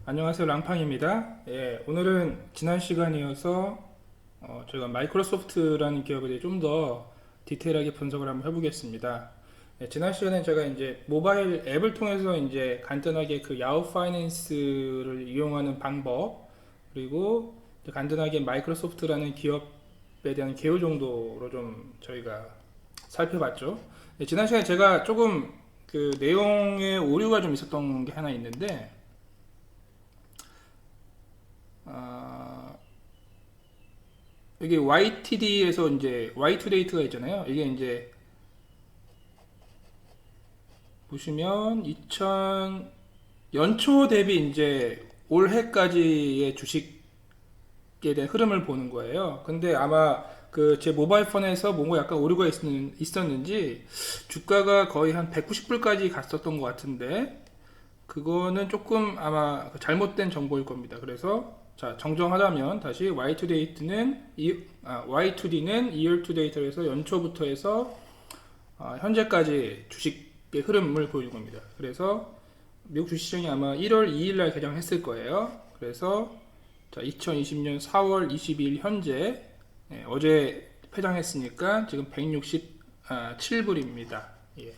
안녕하세요, 랑팡입니다. 예, 오늘은 지난 시간에 이어서 저희가 마이크로소프트라는 기업에 대해 좀 더 디테일하게 분석을 한번 해보겠습니다. 예, 지난 시간에 제가 이제 모바일 앱을 통해서 이제 간단하게 그 야후 파이낸스를 이용하는 방법, 그리고 이제 간단하게 마이크로소프트라는 기업에 대한 개요 정도로 좀 저희가 살펴봤죠. 예, 지난 시간에 제가 조금 그 내용에 오류가 좀 있었던 게 하나 있는데, 아, 여기 YTD에서 이제 Y2데이트가 있잖아요. 이게 이제 보시면 2000 연초 대비 이제 올해까지의 주식에 대한 흐름을 보는 거예요. 근데 아마 그 제 모바일 폰에서 뭔가 약간 오류가 있었는지 주가가 거의 한 190불까지 갔었던 것 같은데 그거는 조금 아마 잘못된 정보일 겁니다. 그래서 자, 정정하자면 다시 Y2D는 year to date로 해서 연초부터 해서 현재까지 주식의 흐름을 보여준 겁니다. 그래서 미국 주식시장이 아마 1월 2일 날 개장했을 거예요. 그래서 자, 2020년 4월 22일 현재 어제 폐장했으니까 지금 167불입니다. 예.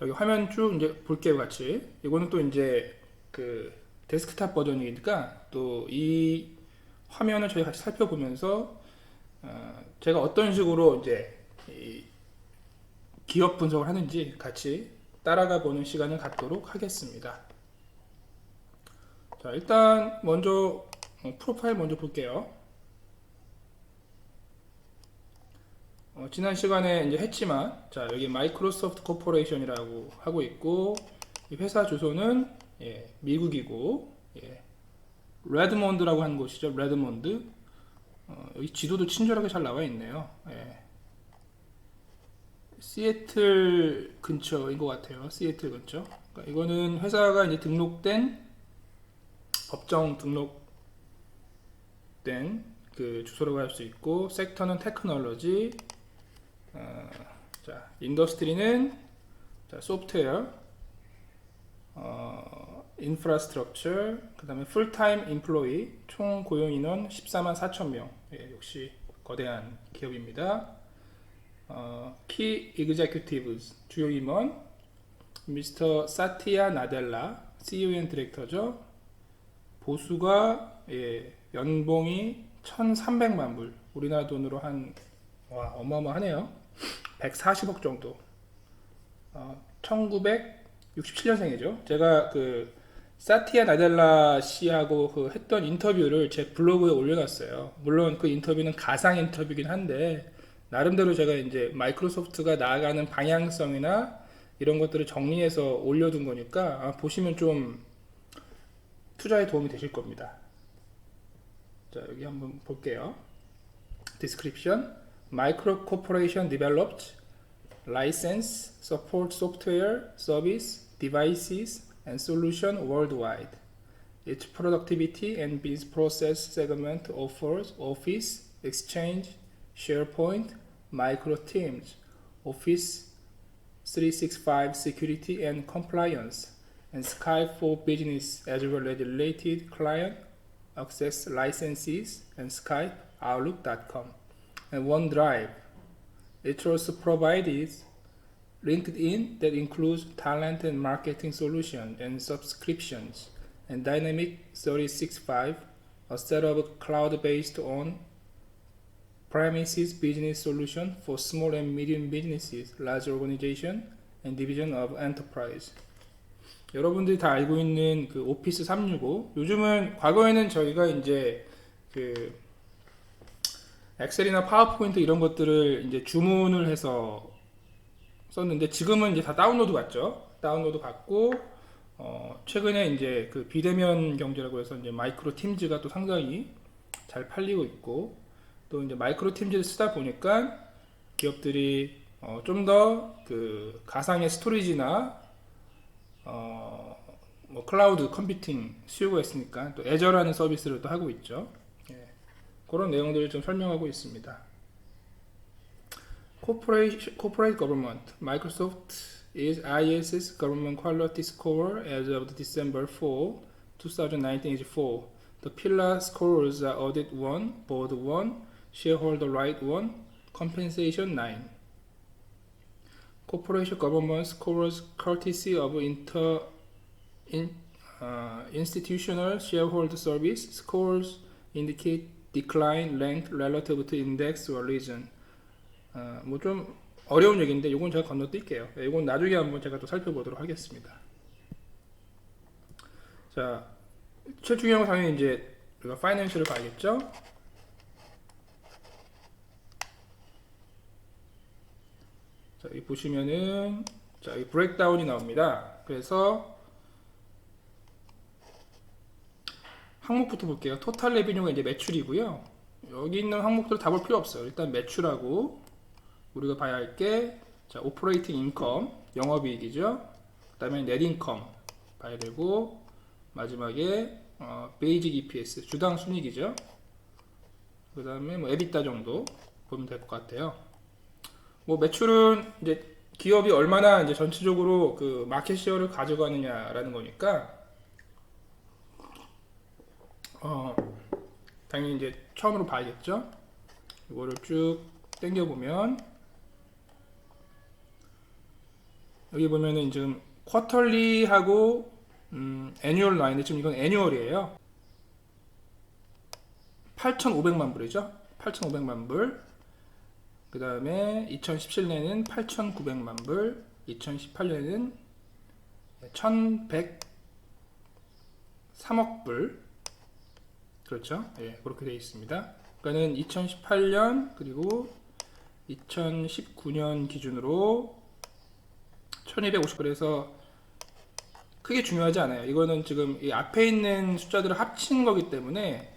여기 화면 쭉 이제 볼게요, 같이. 이거는 또 이제 그 데스크탑 버전이니까 또 이 화면을 저희 같이 살펴보면서 제가 어떤 식으로 이제 이 기업 분석을 하는지 같이 따라가 보는 시간을 갖도록 하겠습니다. 자, 일단 먼저 프로파일 먼저 볼게요. 지난 시간에 이제 했지만, 자, 여기 마이크로소프트 코퍼레이션이라고 하고 있고, 이 회사 주소는 미국이고, 레드몬드라고 하는 곳이죠. 레드몬드. 여기 지도도 친절하게 잘 나와 있네요. 시애틀 근처인 것 같아요. 시애틀 근처. 그러니까 이거는 회사가 이제 등록된 법정 등록된 그 주소라고 할 수 있고, 섹터는 테크놀로지, 자, 인더스트리는 자, 소프트웨어, 인프라스트럭처, 그 다음에 풀타임 인플로이, 총 고용 인원 14만 4천 명. 역시 거대한 기업입니다. 키 이그제큐티브스, 주요 임원, 미스터 사티아 나델라, CEO 앤 디렉터죠. 보수가 연봉이 1,300만 불, 우리나라 돈으로 한 어마어마하네요. 140억 정도. 1967년생이죠. 제가 그 사티아 나델라 씨하고 그 했던 인터뷰를 제 블로그에 올려놨어요. 물론 그 인터뷰는 가상 인터뷰긴 한데 나름대로 제가 이제 마이크로소프트가 나아가는 방향성이나 이런 것들을 정리해서 올려둔 거니까 보시면 좀 투자에 도움이 되실 겁니다. 자, 여기 한번 볼게요. Description: Micro Corporation developed, license, support software, service, devices, and solution worldwide. Its productivity and business process segment offers Office, Exchange, SharePoint, Micro Teams, Office 365 security and compliance, and Skype for Business, as well as related client access licenses and Skype, Outlook.com, and OneDrive. It also provides LinkedIn that includes talent and marketing solutions and subscriptions, and Dynamic 365, a set of cloud-based on-premises business solution for small and medium businesses, large organization, and division of enterprise. 여러분들이 다 알고 있는 그 오피스 365. 요즘은 과거에는 저희가 이제 그 엑셀이나 파워포인트 이런 것들을 이제 주문을 해서 썼는데 지금은 이제 다 다운로드 받죠. 다운로드 받고 최근에 이제 그 비대면 경제라고 해서 이제 마이크로 팀즈가 또 상당히 잘 팔리고 있고 또 이제 마이크로 팀즈를 쓰다 보니까 기업들이 좀 더 그 가상의 스토리지나 뭐 클라우드 컴퓨팅 수요가 있으니까 또 애저라는 서비스를 또 하고 있죠. 그런 내용들을 좀 설명하고 있습니다. Corporate government. Microsoft is ISS government quality score as of December 4, 2019 is 4. The pillar scores are audit 1, board 1, shareholder right 1, compensation 9. Corporation government scores courtesy of institutional shareholder service scores indicate decline ranked relative to index or region. 뭐 좀 어려운 얘기인데 이건 제가 건너뛸게요. 이건 나중에 한번 제가 또 살펴보도록 하겠습니다. 자, 제일 중요한 건 당연히 이제 우리가 파이낸셜을 봐야겠죠. 자, 여기 보시면은 자, 이 브레이크다운이 나옵니다. 그래서 항목부터 볼게요. 토탈 레비뉴가 이제 매출이고요. 여기 있는 항목들 다 볼 필요 없어요. 일단 매출하고 우리가 봐야 할 게 자, 오퍼레이팅 인컴, 영업이익이죠. 그 다음에 넷 인컴 봐야 되고 마지막에 베이직 EPS, 주당 순이익이죠. 그 다음에 뭐 에비타 정도 보면 될 것 같아요. 뭐 매출은 이제 기업이 얼마나 이제 전체적으로 그 마켓 쉐어를 가져가느냐라는 거니까 당연히 이제 처음으로 봐야겠죠. 이거를 쭉 당겨 보면 여기 보면은 지금 쿼털리하고 애뉴얼 나있는데 지금 이건 애뉴얼이에요. 8,500만 불이죠. 8,500만 불. 그 다음에 2017년에는 8,900만 불, 2018년에는 1,103억 불. 그렇죠? 예, 그렇게 되어 있습니다. 그러니까는 2018년 그리고 2019년 기준으로 1250불에서 크게 중요하지 않아요. 이거는 지금 이 앞에 있는 숫자들을 합친 거기 때문에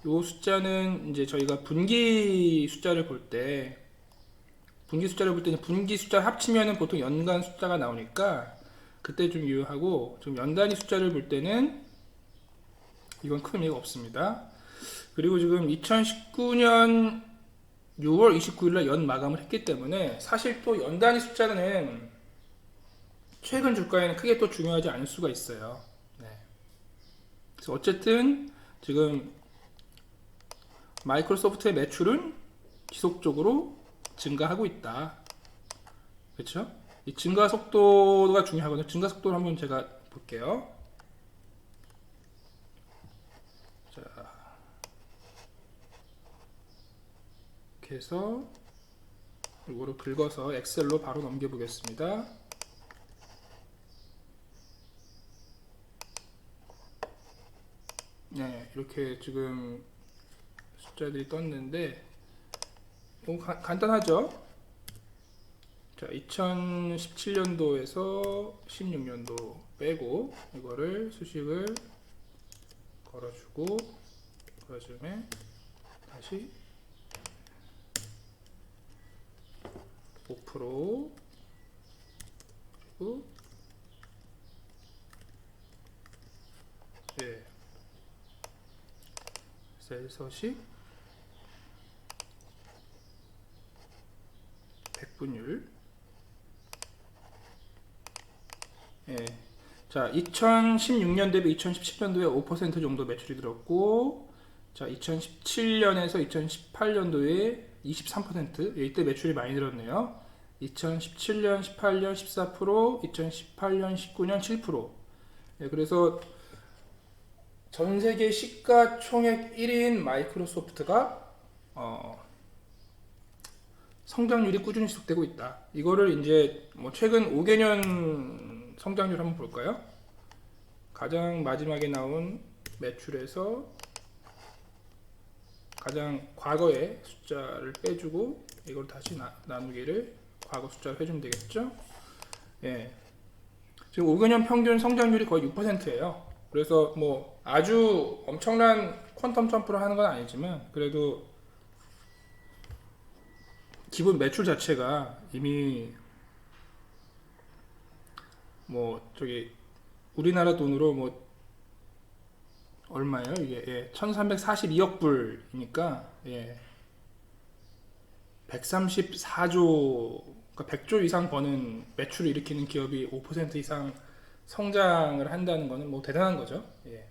이 숫자는 이제 저희가 분기 숫자를 볼 때 분기 숫자를 합치면은 보통 연간 숫자가 나오니까 그때 좀 유효하고 좀 연 단위 숫자를 볼 때는 이건 큰 의미가 없습니다. 그리고 지금 2019년 6월 29일날 연 마감을 했기 때문에 사실 또 연 단위 숫자는 최근 주가에는 크게 또 중요하지 않을 수가 있어요. 네. 그래서 어쨌든 지금 마이크로소프트의 매출은 지속적으로 증가하고 있다. 그렇죠? 이 증가 속도가 중요하거든요. 증가 속도를 한번 제가 볼게요. 자, 이렇게 해서 이거를 긁어서 엑셀로 바로 넘겨보겠습니다. 네, 이렇게 지금 숫자들이 떴는데 너무 간단하죠? 자, 2017년도에서 16년도 빼고 이거를 수식을 걸어주고 그다음에 다시 5% 그리고 예, 셀서식 백분율. 예. 자, 2016년 대비 2017년도에 5% 정도 매출이 들었고, 자, 2017년에서 2018년도에 23%, 이때 매출이 많이 늘었네요. 2017년, 18년 14%, 2018년, 19년 7%. 예, 그래서 전 세계 시가총액 1위인 마이크로소프트가 성장률이 꾸준히 지속되고 있다. 이거를 이제 뭐 최근 5개년 성장률 한번 볼까요? 가장 마지막에 나온 매출에서 가장 과거의 숫자를 빼주고 이걸 다시 나누기를 과거 숫자로 해주면 되겠죠? 예. 지금 5개년 평균 성장률이 거의 6%예요. 그래서 뭐 아주 엄청난 퀀텀 점프를 하는 건 아니지만 그래도 기본 매출 자체가 이미 뭐 저기 우리나라 돈으로 뭐 얼마예요? 이게 예, 1342억 불이니까 예, 134조가 그러니까 100조 이상 버는 매출을 일으키는 기업이 5% 이상 성장을 한다는 거는 뭐 대단한 거죠. 예.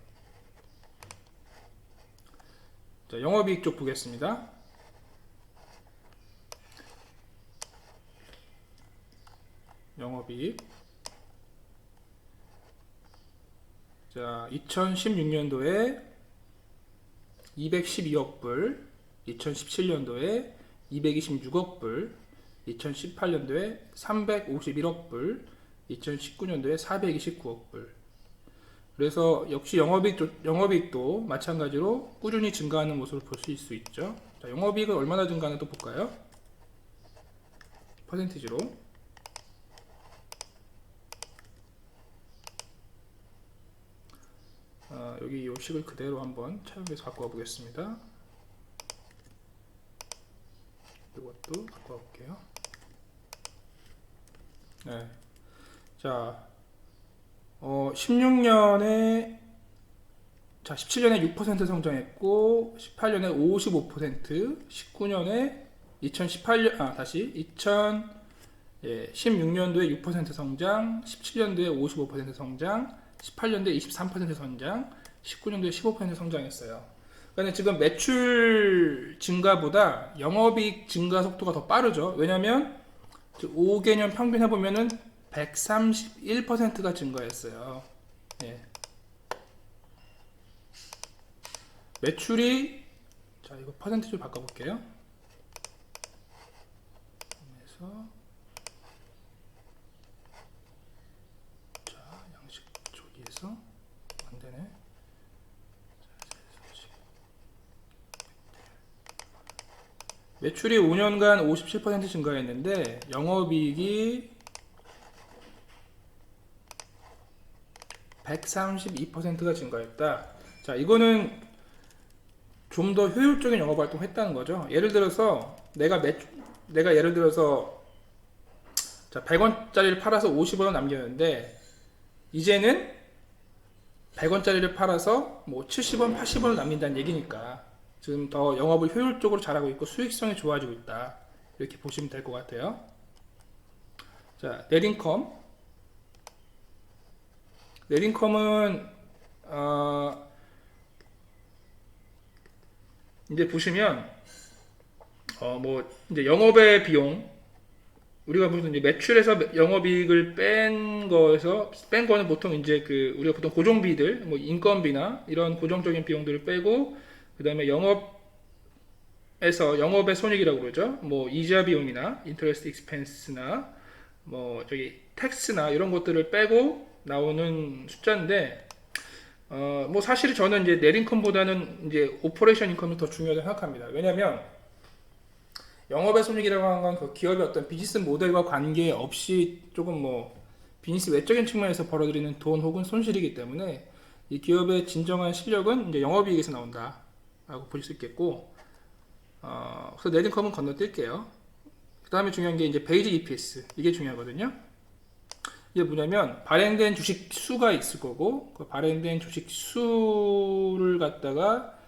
자, 영업이익 쪽 보겠습니다. 영업이익. 자, 2016년도에 212억 불, 2017년도에 226억 불, 2018년도에 351억 불, 2019년도에 429억 불. 그래서 역시 영업이익도 마찬가지로 꾸준히 증가하는 모습을 볼 수 있죠. 자, 영업이익은 얼마나 증가하나 또 볼까요? 퍼센티지로. 여기 이 식을 그대로 한번 차용해서 갖고 와 보겠습니다. 이것도 갖고 와 볼게요. 네. 자, 16년에, 자, 17년에 6% 성장했고, 18년에 55%, 19년에 16년도에 6% 성장, 17년도에 55% 성장, 18년도에 23% 성장, 19년도에 15% 성장했어요. 그러니까 지금 매출 증가보다 영업이익 증가 속도가 더 빠르죠. 왜냐면 5개년 평균 해보면은 131%가 증가했어요. 예. 매출이, 자, 이거 퍼센티지로 바꿔볼게요. 그래서 자, 양식 쪽에서 안 되네. 매출이 5년간 57% 증가했는데 영업이익이 132%가 증가했다. 자, 이거는 좀 더 효율적인 영업 활동을 했다는 거죠. 예를 들어서 내가 예를 들어서 자, 100원짜리를 팔아서 50원을 남겼는데 이제는 100원짜리를 팔아서 뭐 70원, 80원을 남긴다는 얘기니까 지금 더 영업을 효율적으로 잘하고 있고 수익성이 좋아지고 있다. 이렇게 보시면 될 것 같아요. 자, 넷인컴은 이제 보시면 뭐 이제 영업의 비용, 우리가 무슨 이제 매출에서 영업이익을 뺀 거는 보통 이제 그 우리가 보통 고정비들, 뭐 인건비나 이런 고정적인 비용들을 빼고, 그 다음에 영업의 손익이라고 그러죠. 뭐 이자 비용이나 인터레스트 익스펜스나 뭐 저기 텍스나 이런 것들을 빼고 나오는 숫자인데, 뭐 사실 저는 이제 넷인컴보다는 이제 오퍼레이션 인컴이 더 중요하다고 생각합니다. 왜냐면 영업의 손익이라고 하는 건 그 기업의 어떤 비즈니스 모델과 관계없이 조금 뭐 비즈니스 외적인 측면에서 벌어들이는 돈 혹은 손실이기 때문에 이 기업의 진정한 실력은 이제 영업이익에서 나온다라고 보실 수 있겠고, 그래서 넷인컴은 건너뛸게요. 그 다음에 중요한 게 이제 베이직 EPS, 이게 중요하거든요. 이게 뭐냐면 발행된 주식 수가 있을 거고, 그 발행된 주식 수를 갖다가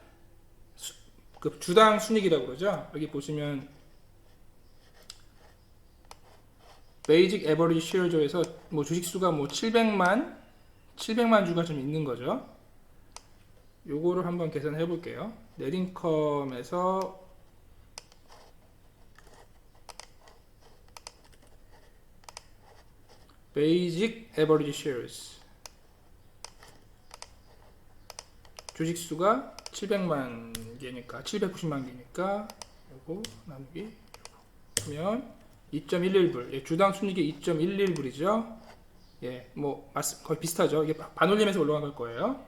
그 주당 순익이라고 그러죠. 여기 보시면 베이직 에버리지 쉐어조에서 뭐 주식 수가 뭐 700만 주가 좀 있는 거죠. 요거를 한번 계산해 볼게요. 넷인컴에서 베이직 에버리지 쉐어스 주식 수가 700만 개니까 790만 개니까 요거 나누기 그러면 2.11불, 예, 주당 순이익이 2.11불이죠. 예, 뭐 거의 비슷하죠. 이게 반올림해서 올라간 걸 거예요.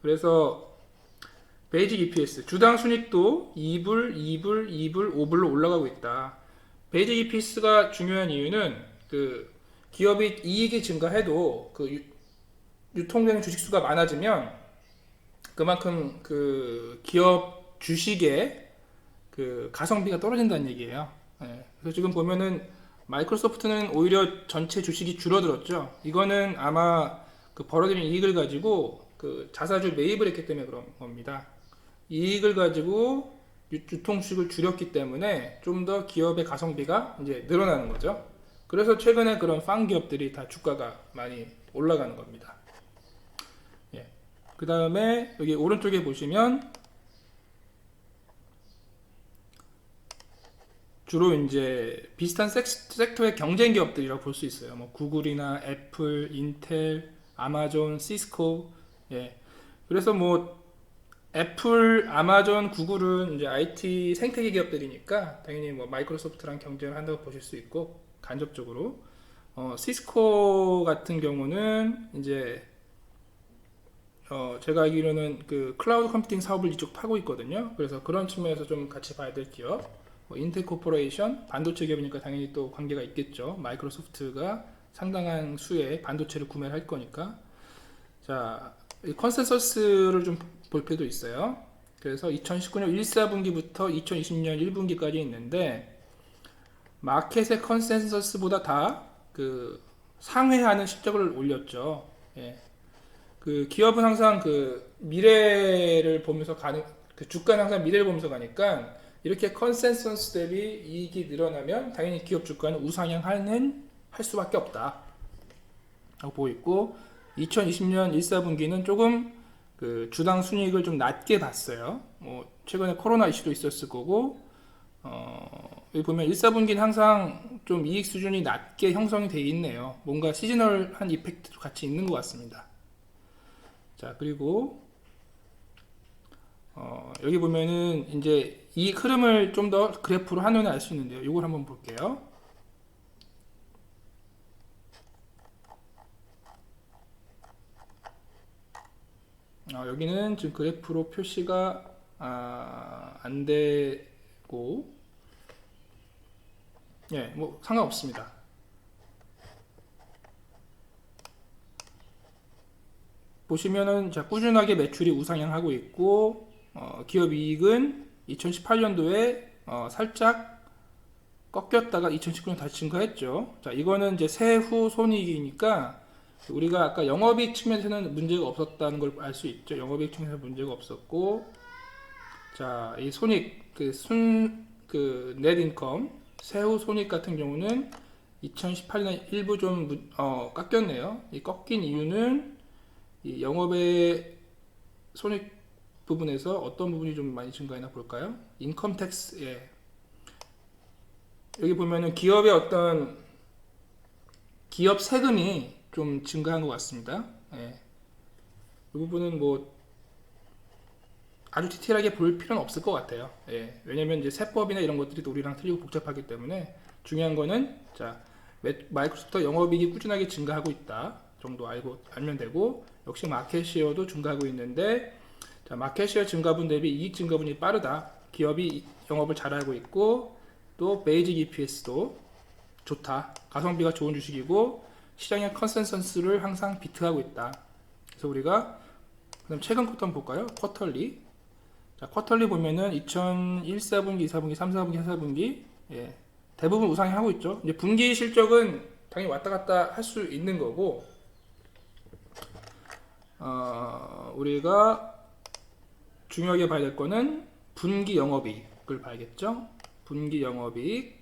그래서 베이직 EPS 주당 순이익도 2불, 5불로 올라가고 있다. 베이직 EPS가 중요한 이유는 그 기업이 이익이 증가해도 그 유통되는 주식수가 많아지면 그만큼 그 기업 주식의 그 가성비가 떨어진다는 얘기예요. 예, 그래서 지금 보면은 마이크로소프트는 오히려 전체 주식이 줄어들었죠. 이거는 아마 그 벌어들인 이익을 가지고 그 자사주 매입을 했기 때문에 그런 겁니다. 이익을 가지고 유통 주식을 줄였기 때문에 좀 더 기업의 가성비가 이제 늘어나는 거죠. 그래서 최근에 그런 팡 기업들이 다 주가가 많이 올라가는 겁니다. 예. 그 다음에 여기 오른쪽에 보시면 주로 이제 비슷한 섹터의 경쟁 기업들이라고 볼 수 있어요. 뭐 구글이나 애플, 인텔, 아마존, 시스코. 예. 그래서 뭐 애플, 아마존, 구글은 이제 IT 생태계 기업들이니까 당연히 뭐 마이크로소프트랑 경쟁을 한다고 보실 수 있고 간접적으로 시스코 같은 경우는 이제 제가 알기로는 그 클라우드 컴퓨팅 사업을 이쪽 파고 있거든요. 그래서 그런 측면에서 좀 같이 봐야 될 기업. 뭐 인텔 코퍼레이션 반도체 기업이니까 당연히 또 관계가 있겠죠. 마이크로소프트가 상당한 수의 반도체를 구매를 할 거니까. 자, 이 컨센서스를 좀 볼 필요도 있어요. 그래서 2019년 1, 4분기부터 2020년 1분기까지 있는데 마켓의 컨센서스보다 다 그 상회하는 실적을 올렸죠. 예. 그 기업은 항상 그 미래를 보면서 가는 그 주가는 항상 미래를 보면서 가니까 이렇게 컨센서스 대비 이익이 늘어나면 당연히 기업 주가는 우상향하는 할 수밖에 없다 라고 보고 있고 2020년 1, 4분기는 조금 그 주당 순이익을 좀 낮게 봤어요. 뭐 최근에 코로나 이슈도 있었을 거고 여기 보면 1, 4분기는 항상 좀 이익 수준이 낮게 형성이 되어 있네요. 뭔가 시즈널한 이펙트도 같이 있는 것 같습니다. 자, 그리고 여기 보면은 이제 이 흐름을 좀 더 그래프로 한눈에 알 수 있는데요. 이걸 한번 볼게요. 여기는 지금 그래프로 표시가 안 되고 예, 뭐 상관없습니다. 보시면은 자, 꾸준하게 매출이 우상향하고 있고 기업 이익은 2018년도에 살짝 꺾였다가 2019년 다시 증가했죠. 자, 이거는 이제 세후 손익이니까 우리가 아까 영업이익 측면에서는 문제가 없었다는 걸 알 수 있죠. 영업이익 측면에서 문제가 없었고, 자, 이 손익 그 넷인컴 세후 손익 같은 경우는 2018년 일부 좀 깎였네요. 이 꺾인 이유는 이 영업의 손익 부분에서 어떤 부분이 좀 많이 증가했나 볼까요? 인컴 텍스, 예. 여기 보면은 기업의 어떤 기업 세금이 좀 증가한 것 같습니다. 예. 이 부분은 뭐 아주 디테일하게 볼 필요는 없을 것 같아요. 예. 왜냐면 이제 세법이나 이런 것들이 또 우리랑 틀리고 복잡하기 때문에 중요한 거는 자, 마이크로소프트 영업이익이 꾸준하게 증가하고 있다 정도 알면 되고 역시 마켓시어도 증가하고 있는데 자, 마켓시어 증가분 대비 이익 증가분이 빠르다. 기업이 영업을 잘하고 있고 또 베이직 EPS도 좋다. 가성비가 좋은 주식이고 시장의 컨센서스를 항상 비트하고 있다. 그래서 우리가 그럼 최근 쿼터 한번 볼까요? 쿼털리. 자, 쿼털리 보면은 2001, 4분기, 2, 4분기, 3, 4분기, 4분기 예, 대부분 우상향하고 있죠. 이제 분기 실적은 당연히 왔다 갔다 할 수 있는 거고 우리가 중요하게 봐야 될 거는 분기 영업이익을 봐야겠죠. 분기 영업이익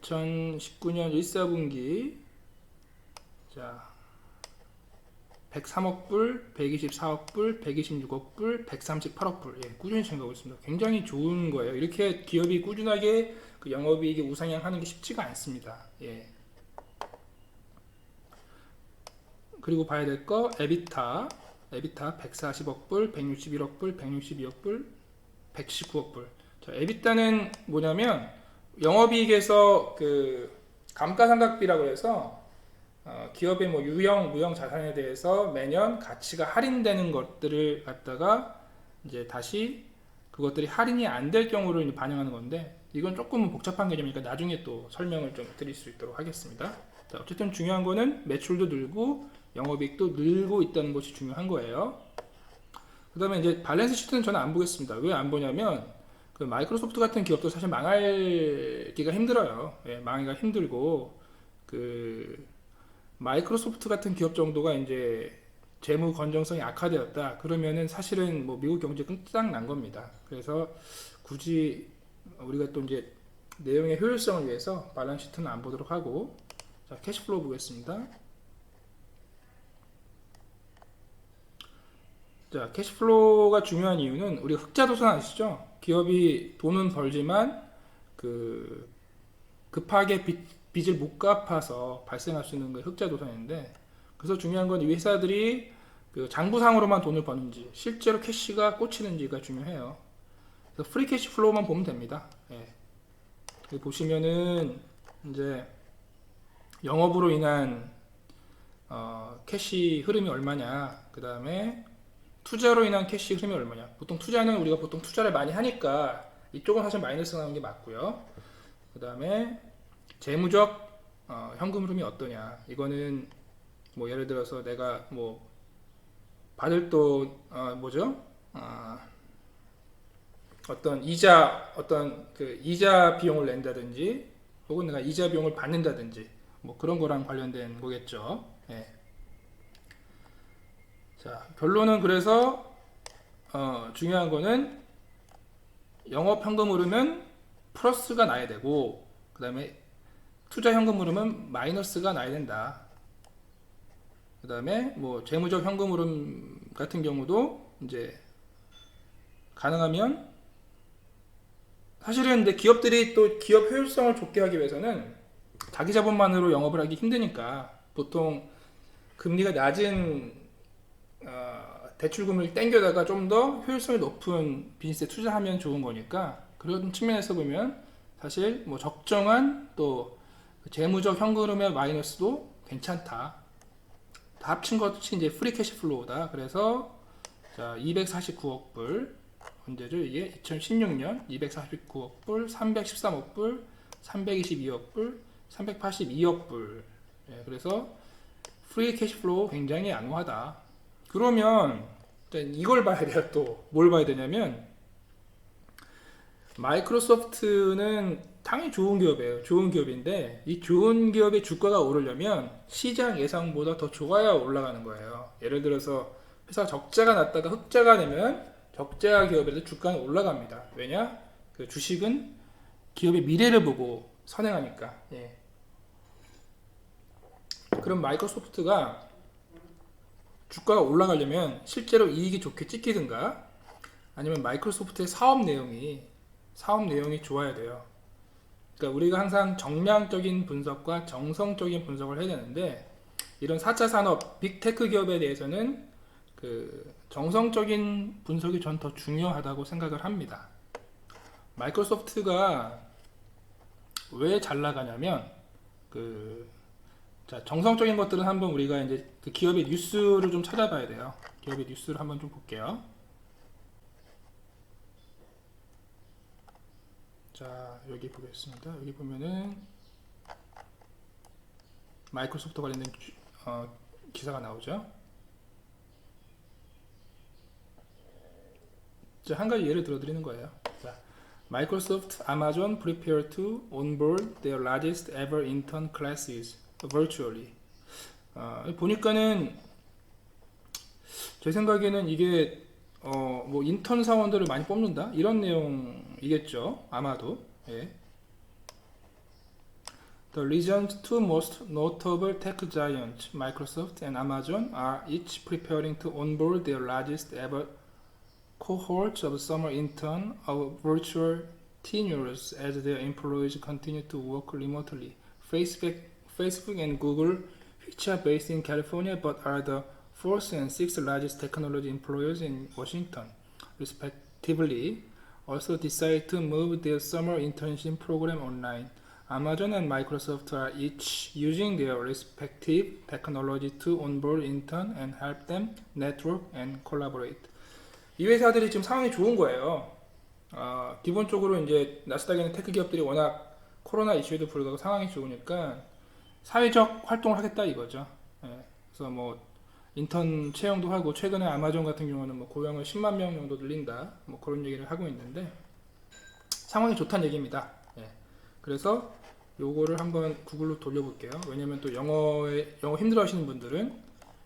2019년 1, 4분기 자 103억 불, 124억 불, 126억 불, 138억 불 예, 꾸준히 증가하고 있습니다. 굉장히 좋은 거예요. 이렇게 기업이 꾸준하게 그 영업이익이 우상향하는 게 쉽지가 않습니다. 예. 그리고 봐야 될 거 에비타 140억 불, 161억 불, 162억 불, 119억 불. 자, 에비타는 뭐냐면 영업이익에서 그 감가상각비라고 해서 기업의 뭐 유형, 무형 자산에 대해서 매년 가치가 할인되는 것들을 갖다가 이제 다시 그것들이 할인이 안 될 경우를 이제 반영하는 건데 이건 조금은 복잡한 개념이니까 나중에 또 설명을 좀 드릴 수 있도록 하겠습니다. 자, 어쨌든 중요한 거는 매출도 늘고 영업이익도 늘고 있다는 것이 중요한 거예요. 그 다음에 이제 밸런스 시트는 저는 안 보겠습니다. 왜 안 보냐면 그 마이크로소프트 같은 기업도 사실 망하기가 힘들어요. 예, 망하기가 힘들고 그 마이크로소프트 같은 기업 정도가 이제 재무 건전성이 악화되었다. 그러면은 사실은 뭐 미국 경제 끝장 난 겁니다. 그래서 굳이 우리가 또 이제 내용의 효율성을 위해서 발란스 시트는 안 보도록 하고, 자, 캐시플로우 보겠습니다. 자, 캐시플로우가 중요한 이유는 우리가 흑자도선 아시죠? 기업이 돈은 벌지만 그 급하게 빚을 못 갚아서 발생할 수 있는 게 흑자도선인데, 그래서 중요한 건 이 회사들이 그 장부상으로만 돈을 버는지 실제로 캐시가 꽂히는지가 중요해요. 그래서 프리 캐시 플로우만 보면 됩니다. 예. 여기 보시면은 이제 영업으로 인한 캐시 흐름이 얼마냐, 그 다음에 투자로 인한 캐시 흐름이 얼마냐. 보통 투자는 우리가 보통 투자를 많이 하니까 이쪽은 사실 마이너스 나는 게 맞고요. 그 다음에 재무적 현금 흐름이 어떠냐. 이거는 뭐 예를 들어서 내가 뭐 받을 돈 뭐죠? 어떤 그 이자 비용을 낸다든지, 혹은 내가 이자 비용을 받는다든지, 뭐 그런 거랑 관련된 거겠죠. 예. 자, 결론은 그래서 중요한 거는 영업 현금 흐름은 플러스가 나야 되고, 그 다음에 투자 현금 흐름은 마이너스가 나야 된다. 그 다음에 뭐 재무적 현금 흐름 같은 경우도 이제 가능하면, 사실은 근데 기업들이 또 기업 효율성을 좋게 하기 위해서는 자기 자본만으로 영업을 하기 힘드니까 보통 금리가 낮은 대출금을 땡겨다가 좀 더 효율성이 높은 비즈니스에 투자하면 좋은 거니까, 그런 측면에서 보면 사실 뭐 적정한 또 재무적 현금 흐름의 마이너스도 괜찮다. 다 합친 것이 이제 프리 캐시 플로우다. 그래서 자, 249억 불, 언제죠? 이게 2016년 249억 불, 313억 불, 322억 불, 382억 불. 예, 그래서 프리 캐시 플로우 굉장히 양호하다. 그러면 이걸 봐야 돼요. 또 뭘 봐야 되냐면, 마이크로소프트는 당연히 좋은 기업이에요. 좋은 기업인데 이 좋은 기업의 주가가 오르려면 시장 예상보다 더 좋아야 올라가는 거예요. 예를 들어서 회사가 적자가 났다가 흑자가 되면 적자 기업에도 주가는 올라갑니다. 왜냐? 그 주식은 기업의 미래를 보고 선행하니까. 예. 그럼 마이크로소프트가 주가가 올라가려면 실제로 이익이 좋게 찍히든가, 아니면 마이크로소프트의 사업 내용이 좋아야 돼요. 그러니까 우리가 항상 정량적인 분석과 정성적인 분석을 해야 되는데, 이런 4차 산업 빅테크 기업에 대해서는 그 정성적인 분석이 전 더 중요하다고 생각을 합니다. 마이크로소프트가 왜 잘 나가냐면, 자, 정성적인 것들은 한번 우리가 이제 그 기업의 뉴스를 좀 찾아봐야 돼요. 기업의 뉴스를 한번 좀 볼게요. 자, 여기 보겠습니다. 여기 보면은 마이크로소프트 관련된 기사가 나오죠. 자, 한 가지 예를 들어드리는 거예요. 자, Microsoft, Amazon prepare to onboard their largest ever intern classes virtually. 보니까는 제 생각에는 이게 뭐 인턴 사원들을 많이 뽑는다 이런 내용이겠죠. 아마도. 예. The region's two most notable tech giants, Microsoft and Amazon, are each preparing to onboard their largest ever cohorts of summer intern of virtual tenures as their employees continue to work remotely. Facebook and Google, which are based in California but are the fourth and sixth largest technology employers in Washington, respectively, also decided to move their summer internship program online. Amazon and Microsoft are each using their respective technology to onboard intern and help them network and collaborate. 이 회사들이 지금 상황이 좋은 거예요. 기본적으로 이제 나스닥에 있는 테크 기업들이 워낙 코로나 이슈에도 불구하고 상황이 좋으니까 사회적 활동을 하겠다 이거죠. 예, 그래서 뭐 인턴 채용도 하고, 최근에 아마존 같은 경우는 뭐 고용을 10만 명 정도 늘린다, 뭐 그런 얘기를 하고 있는데 상황이 좋다는 얘기입니다. 예, 그래서 요거를 한번 구글로 돌려볼게요. 왜냐면 또 영어 힘들어하시는 분들은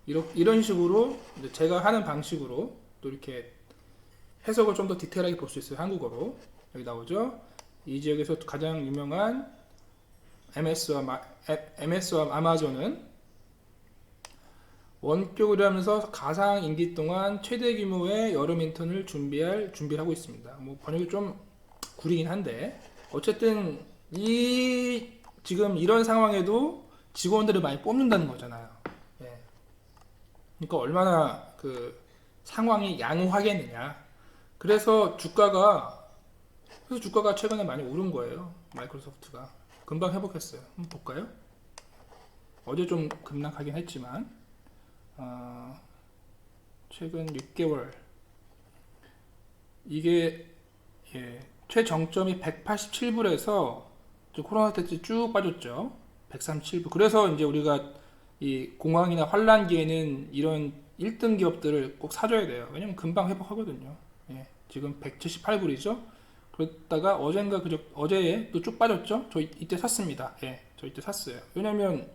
이런 식으로 이제 제가 하는 방식으로 또 이렇게 해석을 좀 더 디테일하게 볼 수 있어요. 한국어로. 여기 나오죠. 이 지역에서 가장 유명한 MS와 아마존은 원격으로 하면서 가상 임기 동안 최대 규모의 여름 인턴을 준비를 하고 있습니다. 뭐 번역이 좀 구리긴 한데 어쨌든 지금 이런 상황에도 직원들을 많이 뽑는다는 거잖아요. 예. 그러니까 얼마나 그 상황이 양호하겠느냐. 그래서 주가가 최근에 많이 오른 거예요. 마이크로소프트가 금방 회복했어요. 한번 볼까요? 어제 좀 급락하긴 했지만 최근 6개월 이게 최정점이 187불에서 코로나 때 쭉 빠졌죠. 137불. 그래서 이제 우리가 이 공황이나 환란기에는 이런 1등 기업들을 꼭 사줘야 돼요. 왜냐면 금방 회복하거든요. 지금 178불이죠. 그러다가 어제에 또 쭉 빠졌죠. 저 이때 샀습니다. 저 이때 샀어요. 왜냐면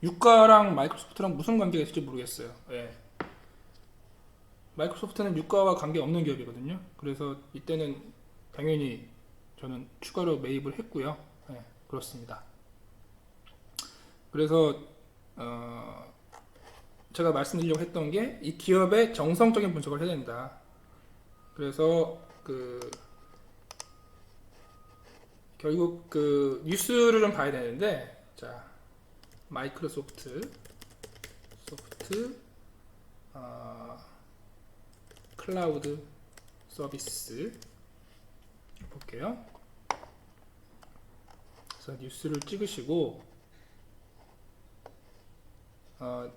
유가랑 마이크로소프트랑 무슨 관계가 있을지 모르겠어요. 마이크로소프트는 유가와 관계 없는 기업이거든요. 그래서 이때는 당연히 저는 추가로 매입을 했고요. 그렇습니다. 그래서 제가 말씀드리려고 했던 게 이 기업의 정성적인 분석을 해야 된다. 그래서 결국 뉴스를 좀 봐야 되는데, 자, 마이크로소프트 클라우드 서비스 볼게요. 그래서 뉴스를 찍으시고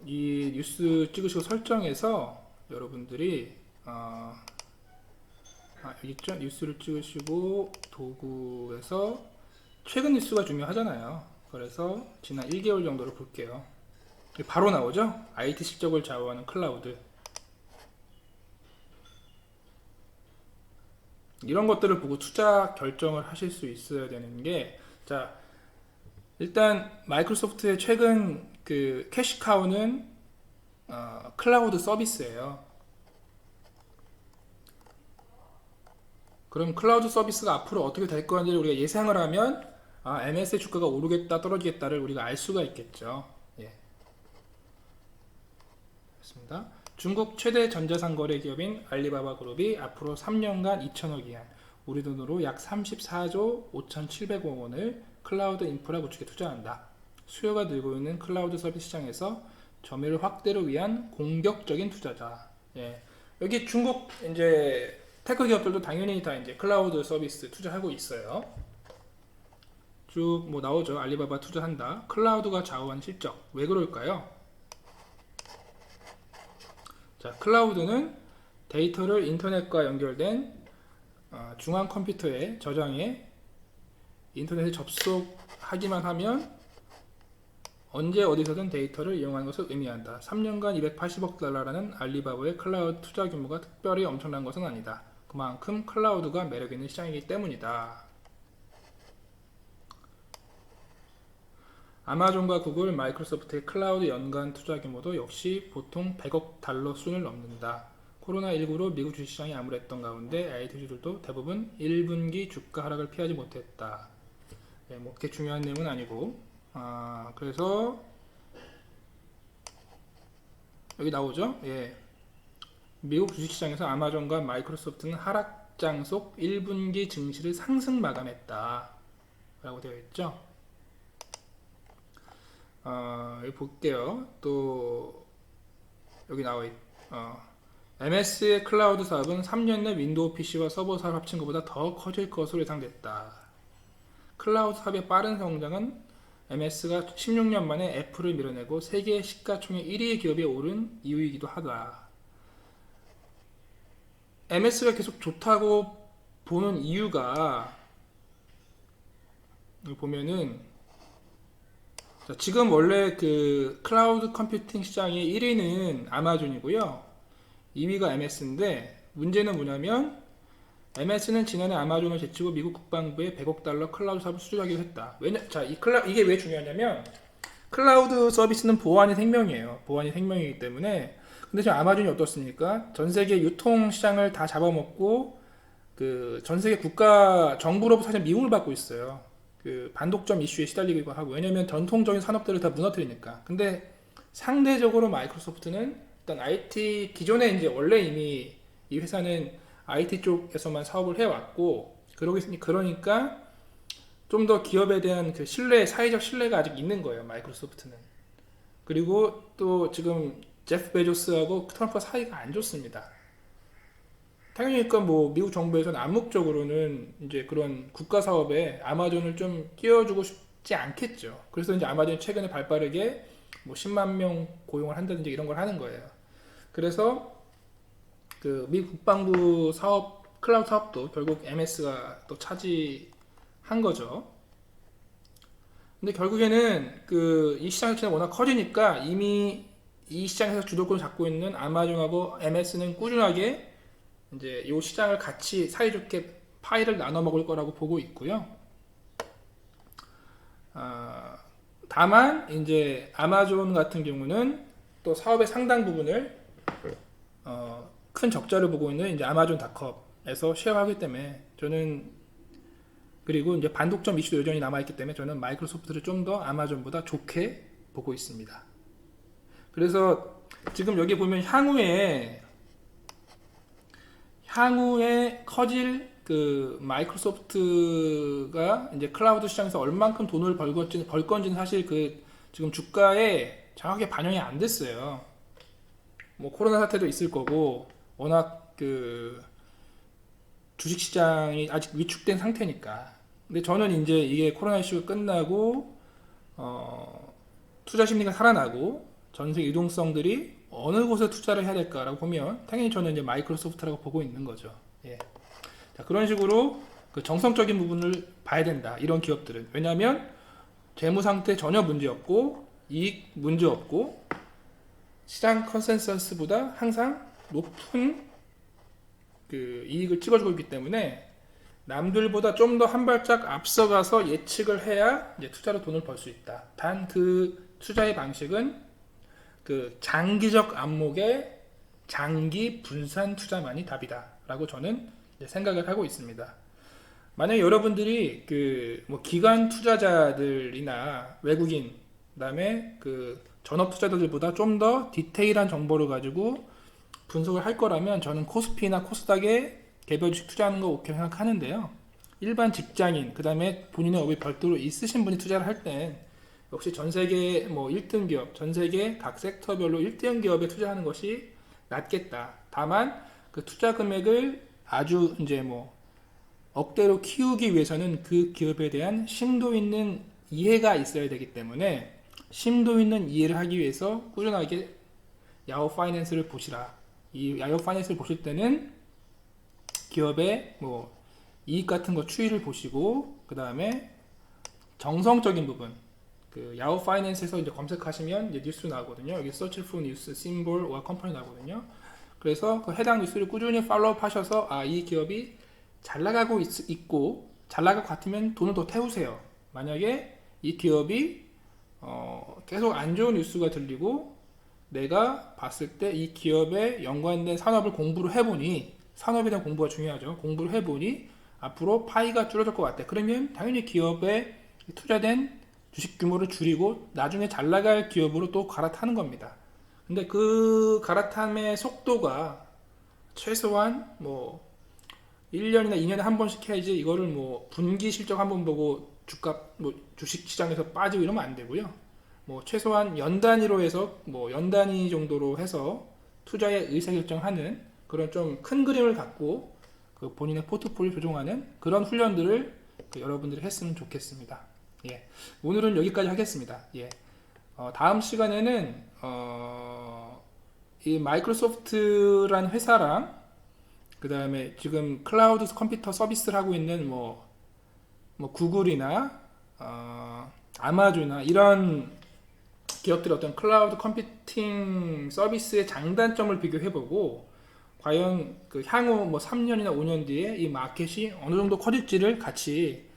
이 뉴스 찍으시고 설정에서 여러분들이 여기 있죠? 뉴스를 찍으시고 도구에서 최근 뉴스가 중요하잖아요. 그래서 지난 1개월 정도를 볼게요. 바로 나오죠? IT 실적을 좌우하는 클라우드. 이런 것들을 보고 투자 결정을 하실 수 있어야 되는 게, 자, 일단 마이크로소프트의 최근 캐시카우는 클라우드 서비스예요. 그럼 클라우드 서비스가 앞으로 어떻게 될 건지를 우리가 예상을 하면 MS의 주가가 오르겠다 떨어지겠다를 우리가 알 수가 있겠죠. 그렇습니다. 중국 최대 전자상거래 기업인 알리바바 그룹이 앞으로 3년간 2천억 위안, 우리 돈으로 약 34조 5,700억 원을 클라우드 인프라 구축에 투자한다. 수요가 늘고 있는 클라우드 서비스 시장에서 점유율 확대를 위한 공격적인 투자자. 여기 중국 이제 테크 기업들도 당연히 다 이제 클라우드 서비스 투자하고 있어요. 쭉 뭐 나오죠. 알리바바 투자한다. 클라우드가 좌우한 실적. 왜 그럴까요? 자, 클라우드는 데이터를 인터넷과 연결된 중앙 컴퓨터에 저장해 인터넷에 접속하기만 하면 언제 어디서든 데이터를 이용하는 것을 의미한다. 3년간 280억 달러라는 알리바바의 클라우드 투자 규모가 특별히 엄청난 것은 아니다. 그만큼 클라우드가 매력 있는 시장이기 때문이다. 아마존과 구글, 마이크로소프트의 클라우드 연간 투자 규모도 역시 보통 100억 달러 수준을 넘는다. 코로나19로 미국 주식시장이 암울했던 가운데 IT 주들도 대부분 1분기 주가 하락을 피하지 못했다. 뭐 그렇게 중요한 내용은 아니고, 그래서 여기 나오죠. 미국 주식시장에서 아마존과 마이크로소프트는 하락장 속 1분기 증시를 상승 마감했다 라고 되어 있죠. 여기 볼게요. 또 여기 MS의 클라우드 사업은 3년 내 윈도우 PC와 서버 사업 합친 것보다 더 커질 것으로 예상됐다. 클라우드 사업의 빠른 성장은 MS가 16년 만에 애플을 밀어내고 세계 시가총액 1위 기업에 오른 이유이기도 하다. MS가 계속 좋다고 보는 이유가, 여기 보면은, 자, 지금 원래 클라우드 컴퓨팅 시장의 1위는 아마존이고요. 2위가 MS인데, 문제는 뭐냐면 MS는 지난해 아마존을 제치고 미국 국방부에 100억 달러 클라우드 사업을 수주하기로 했다. 이게 왜 중요하냐면, 클라우드 서비스는 보안이 생명이에요. 보안이 생명이기 때문에. 근데 지금 아마존이 어떻습니까? 전 세계 유통 시장을 다 잡아먹고 그 전 세계 국가 정부로부터 사실 미움을 받고 있어요. 그 반독점 이슈에 시달리기도 하고, 왜냐면 전통적인 산업들을 다 무너뜨리니까. 근데 상대적으로 마이크로소프트는 일단 IT 기존에 이제 원래 이미 이 회사는 IT 쪽에서만 사업을 해왔고, 그러니까 좀 더 기업에 대한 그 신뢰, 사회적 신뢰가 아직 있는 거예요, 마이크로소프트는. 그리고 또 지금 제프 베조스하고 트럼프가 사이가 안 좋습니다. 당연히 그러니까 뭐 미국 정부에서는 암묵적으로는 이제 그런 국가 사업에 아마존을 좀 끼워주고 싶지 않겠죠. 그래서 이제 아마존이 최근에 발빠르게 뭐 10만 명 고용을 한다든지 이런 걸 하는 거예요. 그래서 그 미국 국방부 사업, 클라우드 사업도 결국 MS가 또 차지한 거죠. 근데 결국에는 그 이 시장 자체가 워낙 커지니까 이미 이 시장에서 주도권을 잡고 있는 아마존하고 MS는 꾸준하게 이제 이 시장을 같이 사이좋게 파이를 나눠 먹을 거라고 보고 있고요. 다만 이제 아마존 같은 경우는 또 사업의 상당 부분을 큰 적자를 보고 있는 이제 아마존닷컴에서 쉐어하기 때문에 저는, 그리고 이제 반독점 이슈도 여전히 남아있기 때문에 저는 마이크로소프트를 좀 더 아마존보다 좋게 보고 있습니다. 그래서 지금 여기 보면 향후에 커질 그 마이크로소프트가 이제 클라우드 시장에서 얼만큼 돈을 벌 건지는 사실 그 지금 주가에 정확하게 반영이 안 됐어요. 뭐 코로나 사태도 있을 거고 워낙 그 주식 시장이 아직 위축된 상태니까. 근데 저는 이제 이게 코로나 이슈가 끝나고 투자 심리가 살아나고 전 세계 유동성들이 어느 곳에 투자를 해야 될까라고 보면 당연히 저는 이제 마이크로소프트라고 보고 있는 거죠. 예. 자, 그런 식으로 그 정성적인 부분을 봐야 된다. 이런 기업들은. 왜냐하면 재무 상태 전혀 문제 없고 이익 문제 없고 시장 컨센서스보다 항상 높은 그 이익을 찍어주고 있기 때문에 남들보다 좀 더 한 발짝 앞서가서 예측을 해야 이제 투자로 돈을 벌 수 있다. 단 그 투자의 방식은 그 장기적 안목의 장기 분산 투자만이 답이다라고 저는 생각을 하고 있습니다. 만약에 여러분들이 그 뭐 기관 투자자들이나 외국인, 그다음에 그 전업 투자자들보다 좀 더 디테일한 정보를 가지고 분석을 할 거라면 저는 코스피나 코스닥에 개별 주식 투자하는 거 오케이 생각하는데요. 일반 직장인, 그다음에 본인의 업이 별도로 있으신 분이 투자를 할 땐 역시 전 세계 뭐 1등 기업, 전 세계 각 섹터별로 1등 기업에 투자하는 것이 낫겠다. 다만 그 투자 금액을 아주 이제 뭐 억대로 키우기 위해서는 그 기업에 대한 심도 있는 이해가 있어야 되기 때문에 심도 있는 이해를 하기 위해서 꾸준하게 야후 파이낸스를 보시라. 이 야후 파이낸스를 보실 때는 기업의 뭐 이익 같은 거 추이를 보시고 그 다음에 정성적인 부분, 그 야후 파이낸스에서 이제 검색하시면 이제 뉴스 나오거든요. 여기 search for news, symbol or company 나오거든요. 그래서 그 해당 뉴스를 꾸준히 팔로우 하셔서 이 기업이 잘 나가고 있고 잘 나갈 것 같으면 돈을 더 태우세요. 만약에 이 기업이 계속 안 좋은 뉴스가 들리고 내가 봤을 때 이 기업에 연관된 산업을 공부를 해보니, 산업에 대한 공부가 중요하죠. 공부를 해보니 앞으로 파이가 줄어들 것 같아. 그러면 당연히 기업에 투자된 주식 규모를 줄이고 나중에 잘 나갈 기업으로 또 갈아타는 겁니다. 근데 그 갈아탐의 속도가 최소한 뭐 1년이나 2년에 한 번씩 해야지, 이거를 뭐 분기 실적 한번 보고 주가 뭐 주식 시장에서 빠지고 이러면 안 되고요. 뭐 최소한 연 단위로 해서 뭐 연 단위 정도로 해서 투자의 의사결정하는 그런 좀 큰 그림을 갖고 그 본인의 포트폴리오 조정하는 그런 훈련들을 그 여러분들이 했으면 좋겠습니다. 예. 오늘은 여기까지 하겠습니다. 예. 다음 시간에는 이 마이크로소프트란 회사랑 그 다음에 지금 클라우드 컴퓨터 서비스를 하고 있는 뭐 구글이나 아마존이나 이런 기업들의 어떤 클라우드 컴퓨팅 서비스의 장단점을 비교해보고 과연 그 향후 뭐 3년이나 5년 뒤에 이 마켓이 어느 정도 커질지를 같이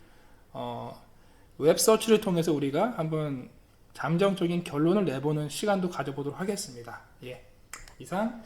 웹 서치를 통해서 우리가 한번 잠정적인 결론을 내보는 시간도 가져보도록 하겠습니다. 예. 이상